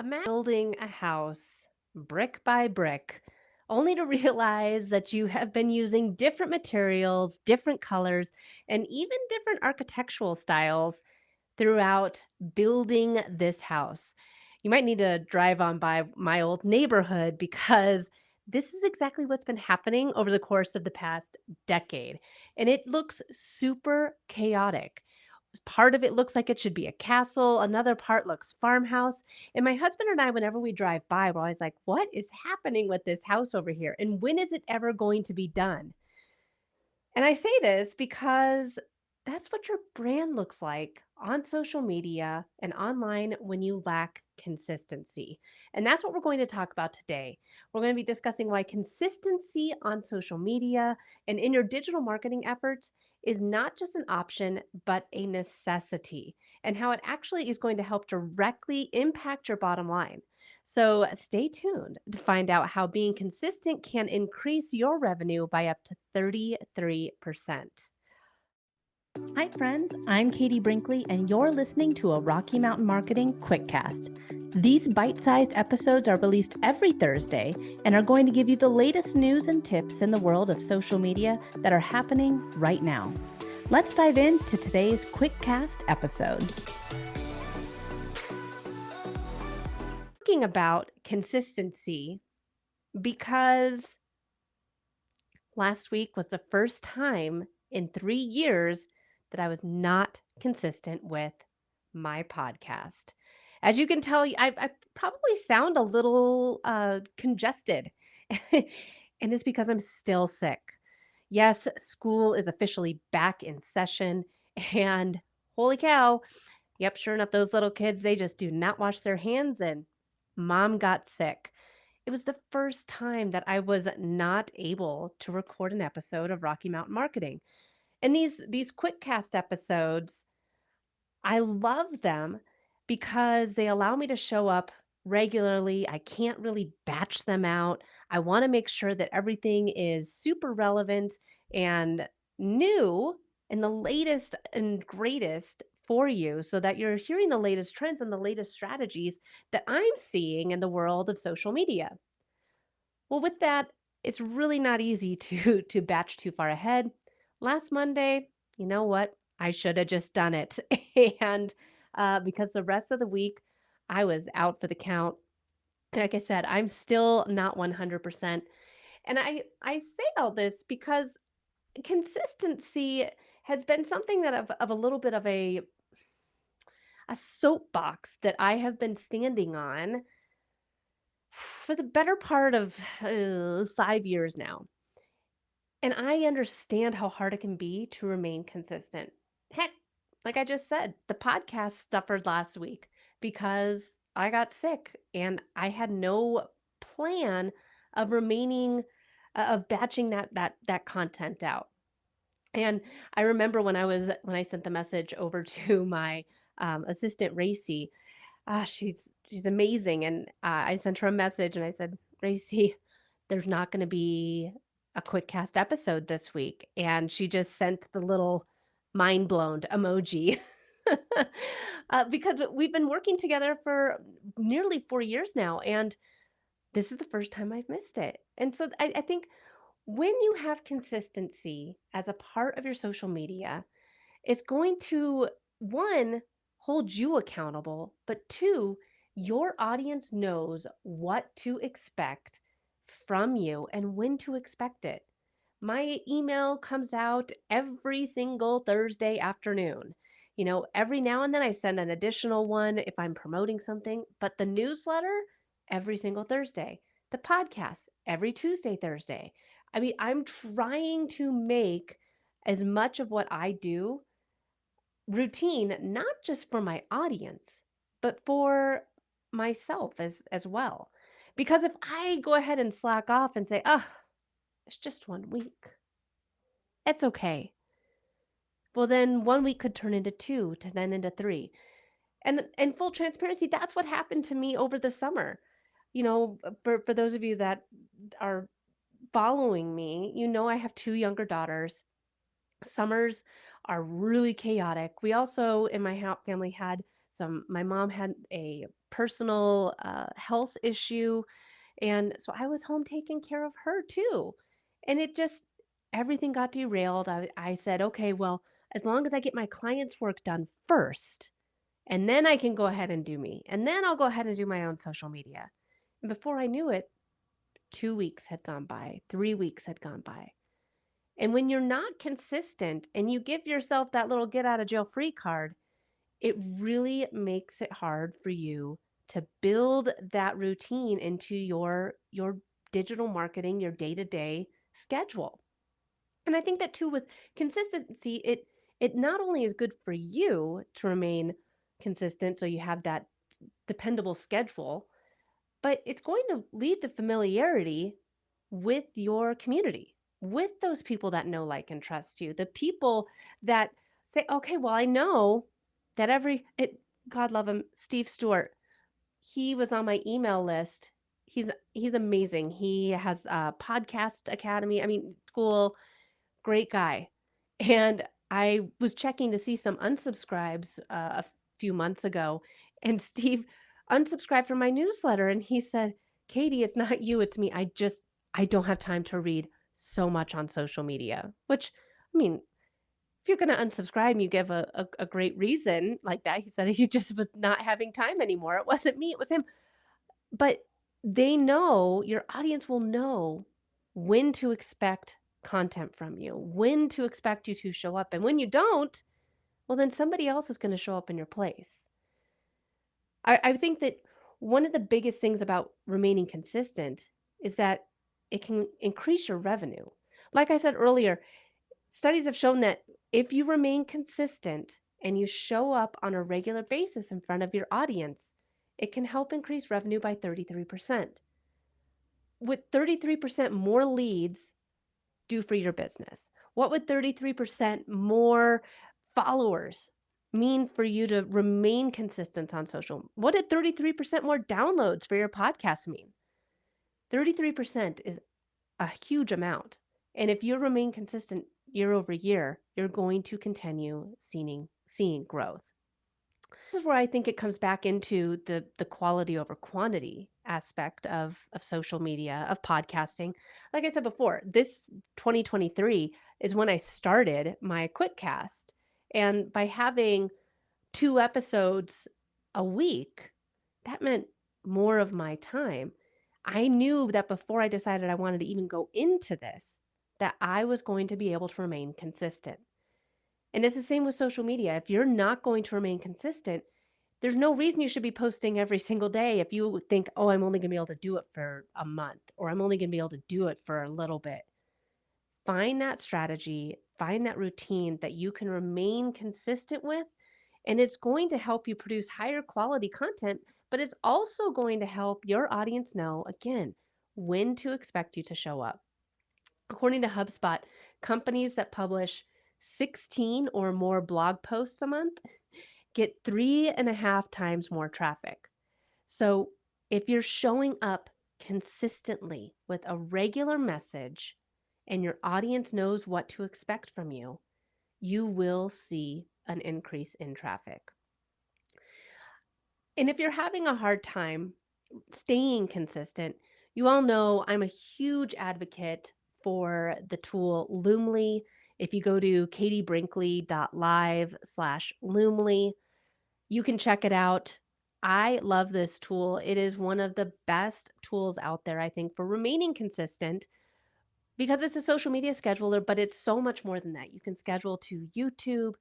Imagine building a house brick by brick, only to realize that you have been using different materials, different colors, and even different architectural styles throughout building this house. You might need to drive on by my old neighborhood because this is exactly what's been happening over the course of the past decade. And it looks super chaotic. Part of it looks like it should be a castle, another part looks farmhouse. And my husband and I, whenever we drive by, we're always like, what is happening with this house over here? And when is it ever going to be done? And I say this because that's what your brand looks like on social media and online when you lack consistency. And that's what we're going to talk about today. We're going to be discussing why consistency on social media and in your digital marketing efforts is not just an option, but a necessity, and how it actually is going to help directly impact your bottom line. So stay tuned to find out how being consistent can increase your revenue by up to 33%. Hi, friends. I'm Katie Brinkley, and you're listening to a Rocky Mountain Marketing Quickcast. These bite sized episodes are released every Thursday and are going to give you the latest news and tips in the world of social media that are happening right now. Let's dive into today's Quickcast episode. Talking about consistency because last week was the first time in 3 years that I was not consistent with my podcast. As you can tell, I probably sound a little congested, and it's because I'm still sick. Yes, school is officially back in session, and holy cow, yep, sure enough, those little kids, they just do not wash their hands, and mom got sick. It was the first time that I was not able to record an episode of Rocky Mountain Marketing. And these quick cast episodes, I love them because they allow me to show up regularly. I can't really batch them out. I want to make sure that everything is super relevant and new and the latest and greatest for you so that you're hearing the latest trends and the latest strategies that I'm seeing in the world of social media. Well, with that, it's really not easy to to batch too far ahead. Last Monday, you know what? I should have just done it. And because the rest of the week I was out for the count. Like I said, I'm still not 100%. And I say all this because consistency has been something that of a little bit of a soapbox that I have been standing on for the better part of 5 years now. And I understand how hard it can be to remain consistent. Heck, like I just said, the podcast suffered last week because I got sick and I had no plan of remaining of batching that content out. And I remember when I sent the message over to my assistant Racy. She's amazing, and I sent her a message and I said, Racy, there's not going to be a quick cast episode this week, and she just sent the little mind blown emoji. Because we've been working together for nearly 4 years now, and this is the first time I've missed it. And so I think when you have consistency as a part of your social media, it's going to, one, hold you accountable, but two, your audience knows what to expect from you and when to expect it. My email comes out every single Thursday afternoon. Every now and then I send an additional one if I'm promoting something, but the newsletter every single Thursday, the podcast every Tuesday, Thursday. I mean, I'm trying to make as much of what I do routine, not just for my audience, but for myself as well. Because if I go ahead and slack off and say, oh, it's just 1 week, it's okay. Well, then 1 week could turn into two, to then into three. And full transparency, that's what happened to me over the summer. For those of you that are following me, I have two younger daughters. Summers are really chaotic. We also in my family had my mom had a personal health issue. And so I was home taking care of her too. And it just, everything got derailed. I said, okay, well, as long as I get my clients' work done first, and then I can go ahead and do me. And then I'll go ahead and do my own social media. And before I knew it, 2 weeks had gone by, 3 weeks had gone by. And when you're not consistent and you give yourself that little get out of jail free card, it really makes it hard for you to build that routine into your digital marketing, your day-to-day schedule. And I think that too with consistency, it not only is good for you to remain consistent so you have that dependable schedule, but it's going to lead to familiarity with your community, with those people that know, like, and trust you, the people that say, okay, well, I know that God love him, Steve Stewart, he was on my email list. He's amazing. He has a podcast academy, I mean, school, great guy. And I was checking to see some unsubscribes a few months ago, and Steve unsubscribed from my newsletter. And he said, Katie, it's not you, it's me. I don't have time to read so much on social media. Which, I mean, if you're going to unsubscribe and you give a great reason like that, he said he just was not having time anymore. It wasn't me, it was him. But they know, your audience will know when to expect content from you, when to expect you to show up. And when you don't, well, then somebody else is going to show up in your place. I think that one of the biggest things about remaining consistent is that it can increase your revenue. Like I said earlier, studies have shown that if you remain consistent and you show up on a regular basis in front of your audience, it can help increase revenue by 33%. With 33% more leads do for your business? What would 33% more followers mean for you to remain consistent on social? What did 33% more downloads for your podcast mean? 33% is a huge amount. And if you remain consistent year over year, you're going to continue seeing growth. This is where I think it comes back into the quality over quantity aspect of social media, of podcasting. Like I said before, this 2023 is when I started my Quitcast. And by having 2 episodes a week, that meant more of my time. I knew that before I decided I wanted to even go into this, that I was going to be able to remain consistent. And it's the same with social media. If you're not going to remain consistent, there's no reason you should be posting every single day if you think, oh, I'm only going to be able to do it for a month, or I'm only going to be able to do it for a little bit. Find that strategy, find that routine that you can remain consistent with, and it's going to help you produce higher quality content, but it's also going to help your audience know, again, when to expect you to show up. According to HubSpot, companies that publish 16 or more blog posts a month get 3.5 times more traffic. So if you're showing up consistently with a regular message and your audience knows what to expect from you, you will see an increase in traffic. And if you're having a hard time staying consistent, you all know I'm a huge advocate for the tool Loomly. If you go to katiebrinkley.live/Loomly, you can check it out. I love this tool. It is one of the best tools out there, I think, for remaining consistent because it's a social media scheduler, but it's so much more than that. You can schedule to YouTube,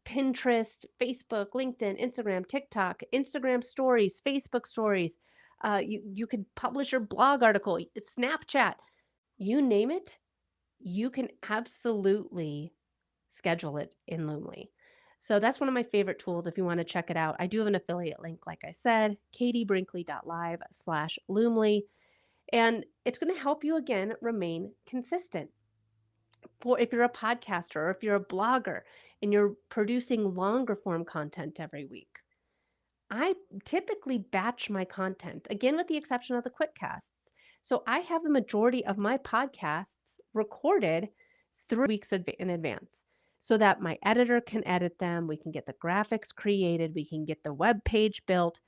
Pinterest, Facebook, LinkedIn, Instagram, TikTok, Instagram stories, Facebook stories. You could publish your blog article, Snapchat, you name it. You can absolutely schedule it in Loomly. So that's one of my favorite tools if you want to check it out. I do have an affiliate link, like I said, katiebrinkley.live/Loomly. And it's going to help you, again, remain consistent. For if you're a podcaster or if you're a blogger and you're producing longer form content every week, I typically batch my content, again, with the exception of the quickcasts. So I have the majority of my podcasts recorded 3 weeks in advance so that my editor can edit them. We can get the graphics created. We can get the web page built.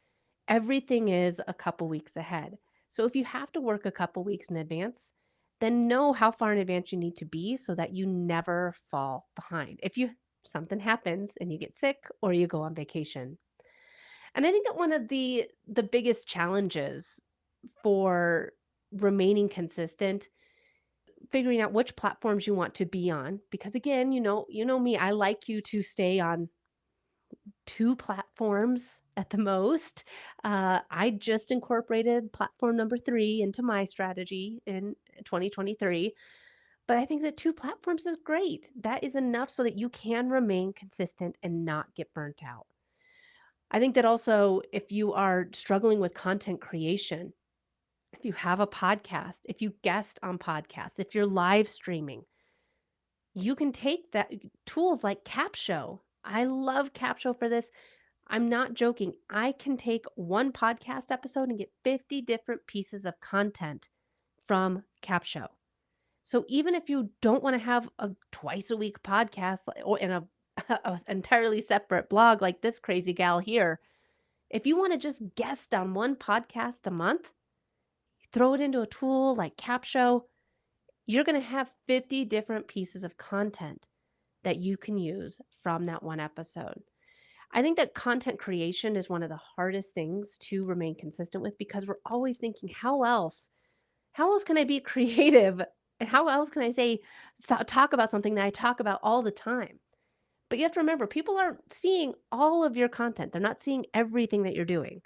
Everything is a couple weeks ahead. So if you have to work a couple weeks in advance, then know how far in advance you need to be so that you never fall behind. If you something happens and you get sick or you go on vacation. And I think that one of the biggest challenges for remaining consistent, figuring out which platforms you want to be on because again, you know me, I like you to stay on 2 platforms at the most. I just incorporated platform number 3 into my strategy in 2023, but I think that 2 platforms is great. That is enough so that you can remain consistent and not get burnt out. I think that also if you are struggling with content creation, if you have a podcast, if you guest on podcasts, if you're live streaming, you can take that tools like Capshow. I love Capshow for this. I'm not joking. I can take one podcast episode and get 50 different pieces of content from Capshow. So even if you don't want to have a twice a week podcast or in a entirely separate blog like this crazy gal here, if you want to just guest on one podcast a month, throw it into a tool like Capshow, you're going to have 50 different pieces of content that you can use from that one episode. I think that content creation is one of the hardest things to remain consistent with because we're always thinking, how else can I be creative? How else can I talk about something that I talk about all the time? But you have to remember, people aren't seeing all of your content. They're not seeing everything that you're doing.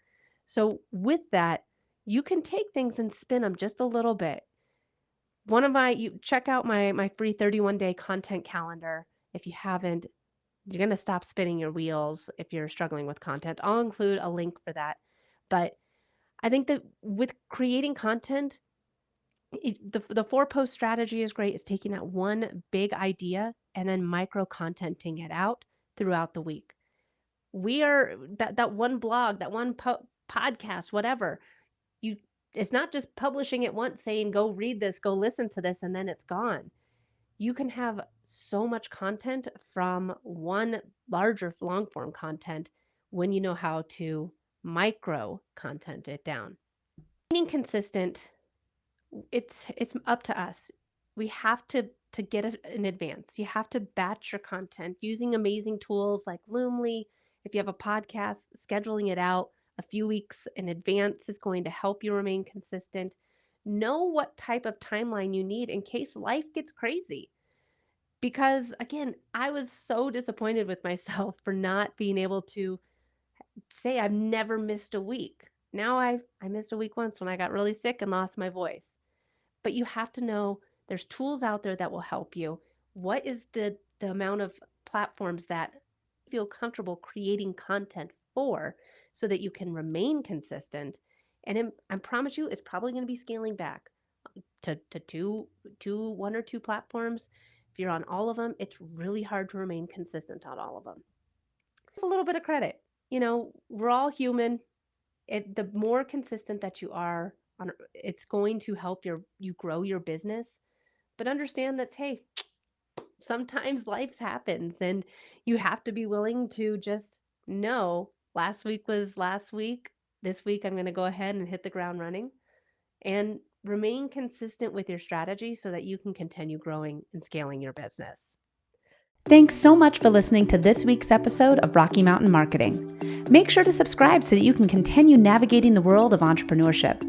So with that, you can take things and spin them just a little bit. You check out my free 31-day content calendar. If you haven't, you're going to stop spinning your wheels if you're struggling with content. I'll include a link for that. But I think that with creating content, the 4 post strategy is great. It's taking that one big idea and then micro contenting it out throughout the week. We are that one blog, that one podcast, whatever. You it's not just publishing it once saying go read this, go listen to this and then it's gone. You can have so much content from one larger long form content when you know how to micro content it down. Being consistent, it's up to us. We have to get it in advance. You have to batch your content using amazing tools like Loomly. If you have a podcast, scheduling it out a few weeks in advance is going to help you remain consistent. Know what type of timeline you need in case life gets crazy. Because again, I was so disappointed with myself for not being able to say I've never missed a week. Now I missed a week once when I got really sick and lost my voice. But you have to know there's tools out there that will help you. What is the amount of platforms that you feel comfortable creating content for so that you can remain consistent? And I promise you, it's probably going to be scaling back to one or two platforms. If you're on all of them, it's really hard to remain consistent on all of them. A little bit of credit. We're all human. The more consistent that you are on, it's going to help you grow your business. But understand that, hey, sometimes life happens and you have to be willing to just know last week was last week. This week, I'm going to go ahead and hit the ground running and remain consistent with your strategy so that you can continue growing and scaling your business. Thanks so much for listening to this week's episode of Rocky Mountain Marketing. Make sure to subscribe so that you can continue navigating the world of entrepreneurship.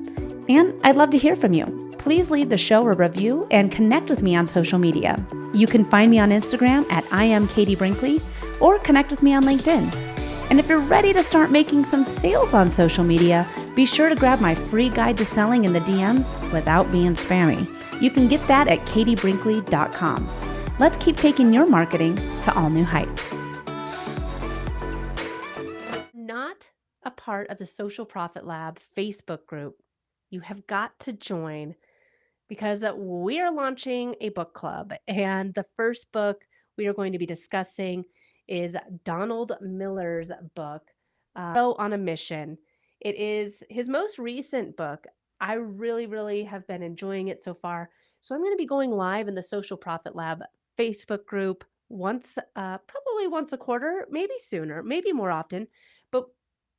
And I'd love to hear from you. Please leave the show a review and connect with me on social media. You can find me on Instagram at @IamKatieBrinkley or connect with me on LinkedIn. And if you're ready to start making some sales on social media, be sure to grab my free guide to selling in the DMs without being spammy. You can get that at KatieBrinkley.com. Let's keep taking your marketing to all new heights. Not a part of the Social Profit Lab Facebook group, you have got to join because we are launching a book club. And the first book we are going to be discussing is Donald Miller's book, Go on a Mission. It is his most recent book. I really, really have been enjoying it so far. So I'm going to be going live in the Social Profit Lab Facebook group probably once a quarter, maybe sooner, maybe more often. But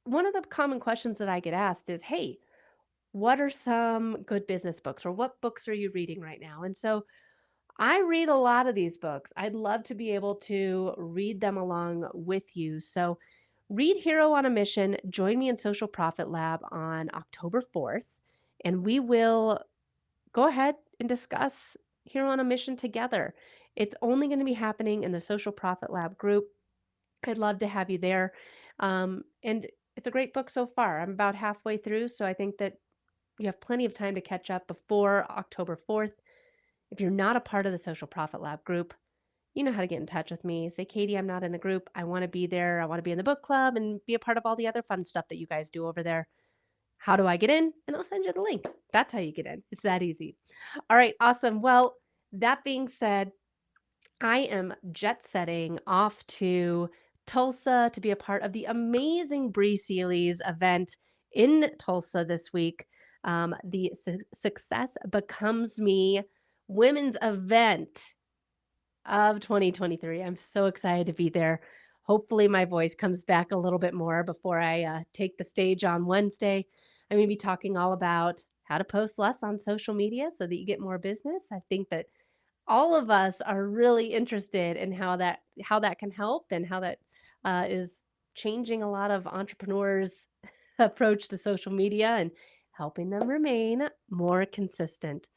one of the common questions that I get asked is, "Hey, what are some good business books or what books are you reading right now?" And so I read a lot of these books. I'd love to be able to read them along with you. So read Hero on a Mission. Join me in Social Profit Lab on October 4th, and we will go ahead and discuss Hero on a Mission together. It's only going to be happening in the Social Profit Lab group. I'd love to have you there. And it's a great book so far. I'm about halfway through, so I think that you have plenty of time to catch up before October 4th. If you're not a part of the Social Profit Lab group, you know how to get in touch with me. Say, Katie, I'm not in the group. I want to be there. I want to be in the book club and be a part of all the other fun stuff that you guys do over there. How do I get in? And I'll send you the link. That's how you get in. It's that easy. All right, awesome. Well, that being said, I am jet setting off to Tulsa to be a part of the amazing Brie Seeley's event in Tulsa this week. The Success Becomes Me women's event of 2023. I'm so excited to be there. Hopefully, my voice comes back a little bit more before I take the stage on Wednesday. I'm going to be talking all about how to post less on social media so that you get more business. I think that all of us are really interested in how that can help and how that is changing a lot of entrepreneurs' approach to social media and helping them remain more consistent.